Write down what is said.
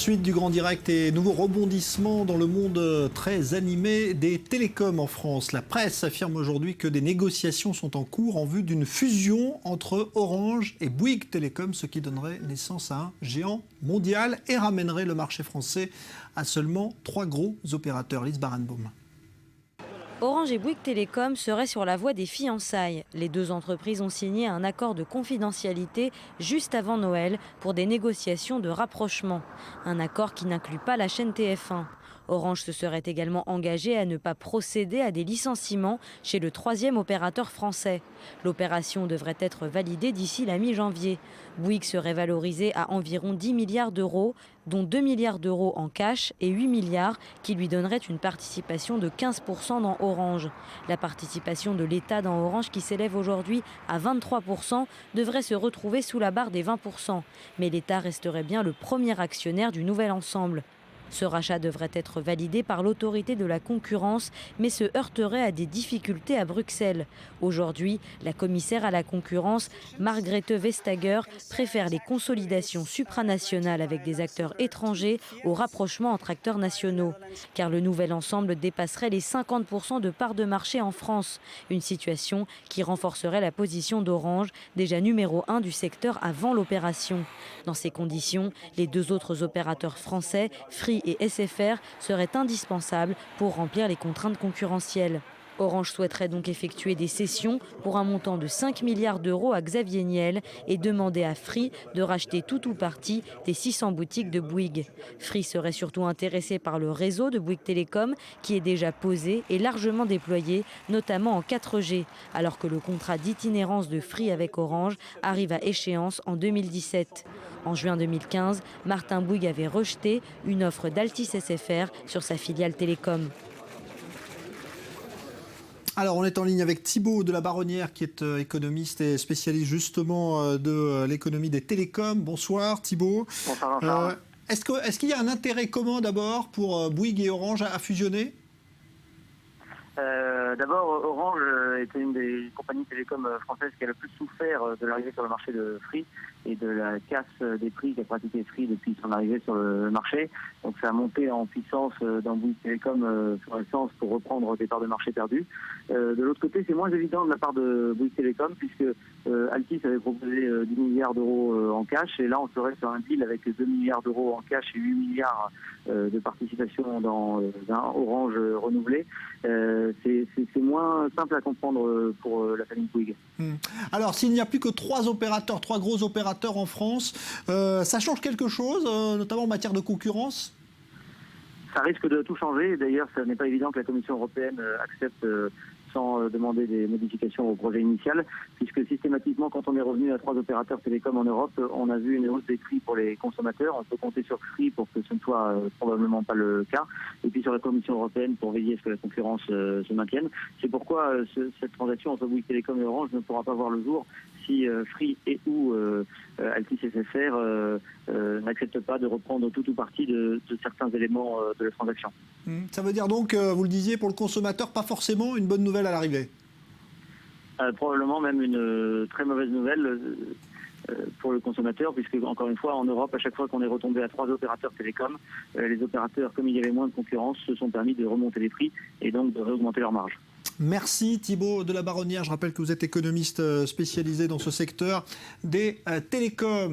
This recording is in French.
Suite du Grand Direct et nouveau rebondissement dans le monde très animé des télécoms en France. La presse affirme aujourd'hui que des négociations sont en cours en vue d'une fusion entre Orange et Bouygues Telecom, ce qui donnerait naissance à un géant mondial et ramènerait le marché français à seulement 3 gros opérateurs. Lise Barenbaum. Orange et Bouygues Telecom seraient sur la voie des fiançailles. Les deux entreprises ont signé un accord de confidentialité juste avant Noël pour des négociations de rapprochement. Un accord qui n'inclut pas la chaîne TF1. Orange se serait également engagé à ne pas procéder à des licenciements chez le troisième opérateur français. L'opération devrait être validée d'ici la mi-janvier. Bouygues serait valorisé à environ 10 milliards d'euros, dont 2 milliards d'euros en cash et 8 milliards qui lui donneraient une participation de 15% dans Orange. La participation de l'État dans Orange, qui s'élève aujourd'hui à 23%, devrait se retrouver sous la barre des 20%. Mais l'État resterait bien le premier actionnaire du nouvel ensemble. Ce rachat devrait être validé par l'autorité de la concurrence, mais se heurterait à des difficultés à Bruxelles. Aujourd'hui, la commissaire à la concurrence, Margrethe Vestager, préfère les consolidations supranationales avec des acteurs étrangers au rapprochement entre acteurs nationaux. Car le nouvel ensemble dépasserait les 50% de parts de marché en France. Une situation qui renforcerait la position d'Orange, déjà numéro 1 du secteur avant l'opération. Dans ces conditions, les deux autres opérateurs français, Free et SFR, seraient indispensables pour remplir les contraintes concurrentielles. Orange souhaiterait donc effectuer des cessions pour un montant de 5 milliards d'euros à Xavier Niel et demander à Free de racheter tout ou partie des 600 boutiques de Bouygues. Free serait surtout intéressé par le réseau de Bouygues Telecom qui est déjà posé et largement déployé, notamment en 4G, alors que le contrat d'itinérance de Free avec Orange arrive à échéance en 2017. En juin 2015, Martin Bouygues avait rejeté une offre d'Altis SFR sur sa filiale Télécom. Alors, on est en ligne avec Thibaut de la Baronnière, qui est économiste et spécialiste justement de l'économie des télécoms. Bonsoir Thibaut. Bonsoir. Est-ce qu'il y a un intérêt commun d'abord pour Bouygues et Orange à fusionner ? D'abord, Orange était une des compagnies télécoms françaises qui a le plus souffert de l'arrivée sur le marché de Free et de la casse des prix qu'a pratiqué Free depuis son arrivée sur le marché. Donc ça a monté en puissance dans Bouygues Telecom sur le sens pour reprendre des parts de marché perdues. De l'autre côté, c'est moins évident de la part de Bouygues Telecom puisque Altis avait proposé 10 milliards d'euros en cash et là on serait sur un deal avec 2 milliards d'euros en cash et 8 milliards de participation dans un Orange renouvelé. C'est moins simple à comprendre pour la famille Bouygues. Alors, s'il n'y a plus que 3 gros opérateurs en France, ça change quelque chose, notamment en matière de concurrence ? Ça risque de tout changer. D'ailleurs, ce n'est pas évident que la Commission européenne accepte sans demander des modifications au projet initial, puisque systématiquement, quand on est revenu à 3 opérateurs télécoms en Europe, on a vu une hausse des prix pour les consommateurs. On peut compter sur Free pour que ce ne soit probablement pas le cas, et puis sur la Commission européenne pour veiller à ce que la concurrence se maintienne. C'est pourquoi cette transaction entre Bouygues Telecom et Orange ne pourra pas voir le jour si Free et ou Altis SFR n'acceptent pas de reprendre tout ou partie de certains éléments de la transaction. Ça veut dire donc, vous le disiez, pour le consommateur, pas forcément une bonne nouvelle à l'arrivée ? Probablement même une très mauvaise nouvelle pour le consommateur, puisque encore une fois, en Europe, à chaque fois qu'on est retombé à 3 opérateurs télécoms, les opérateurs, comme il y avait moins de concurrence, se sont permis de remonter les prix et donc de réaugmenter leurs marges. Merci Thibaut de la Baronnière. Je rappelle que vous êtes économiste spécialisé dans ce secteur des télécoms.